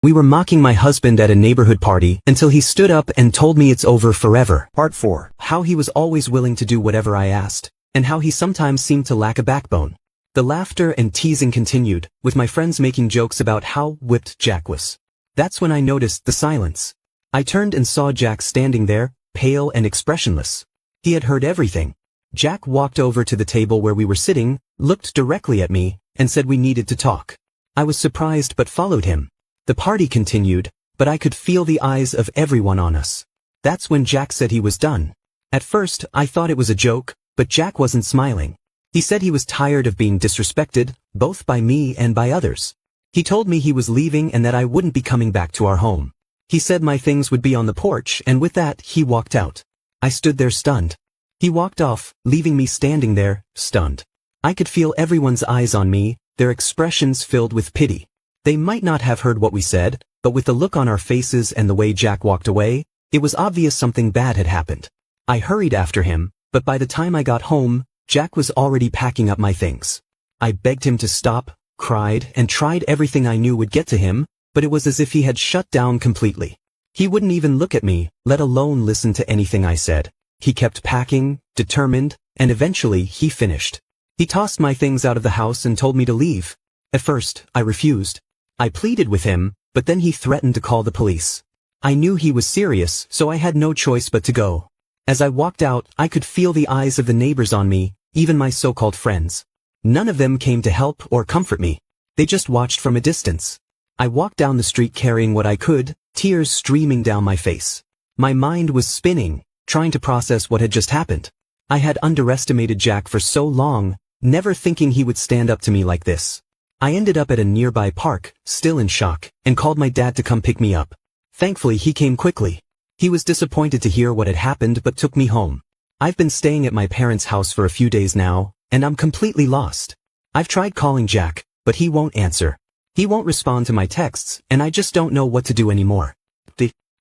We were mocking my husband at a neighborhood party until he stood up and told me it's over forever. Part 4. How he was always willing to do whatever I asked, and how he sometimes seemed to lack a backbone. The laughter and teasing continued, with my friends making jokes about how whipped Jack was. That's when I noticed the silence. I turned and saw Jack standing there, pale and expressionless. He had heard everything. Jack walked over to the table where we were sitting, looked directly at me, and said we needed to talk. I was surprised but followed him. The party continued, but I could feel the eyes of everyone on us. That's when Jack said he was done. At first, I thought it was a joke, but Jack wasn't smiling. He said he was tired of being disrespected, both by me and by others. He told me he was leaving and that I wouldn't be coming back to our home. He said my things would be on the porch, and with that, he walked out. I stood there stunned. He walked off, leaving me standing there, stunned. I could feel everyone's eyes on me, their expressions filled with pity. They might not have heard what we said, but with the look on our faces and the way Jack walked away, it was obvious something bad had happened. I hurried after him, but by the time I got home, Jack was already packing up my things. I begged him to stop, cried, and tried everything I knew would get to him, but it was as if he had shut down completely. He wouldn't even look at me, let alone listen to anything I said. He kept packing, determined, and eventually he finished. He tossed my things out of the house and told me to leave. At first, I refused. I pleaded with him, but then he threatened to call the police. I knew he was serious, so I had no choice but to go. As I walked out, I could feel the eyes of the neighbors on me, even my so-called friends. None of them came to help or comfort me. They just watched from a distance. I walked down the street carrying what I could, tears streaming down my face. My mind was spinning, trying to process what had just happened. I had underestimated Jack for so long, never thinking he would stand up to me like this. I ended up at a nearby park, still in shock, and called my dad to come pick me up. Thankfully he came quickly. He was disappointed to hear what had happened but took me home. I've been staying at my parents' house for a few days now, and I'm completely lost. I've tried calling Jack, but he won't answer. He won't respond to my texts, and I just don't know what to do anymore.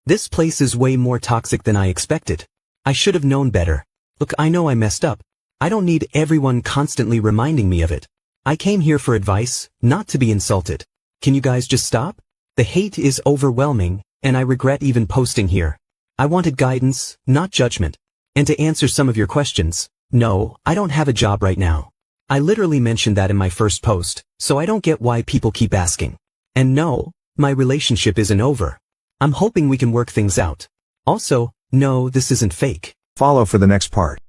This place is way more toxic than I expected. I should have known better. Look, I know I messed up. I don't need everyone constantly reminding me of it. I came here for advice, not to be insulted. Can you guys just stop? The hate is overwhelming, and I regret even posting here. I wanted guidance, not judgment. And to answer some of your questions, no, I don't have a job right now. I literally mentioned that in my first post, so I don't get why people keep asking. And no, my relationship isn't over. I'm hoping we can work things out. Also, no, this isn't fake. Follow for the next part.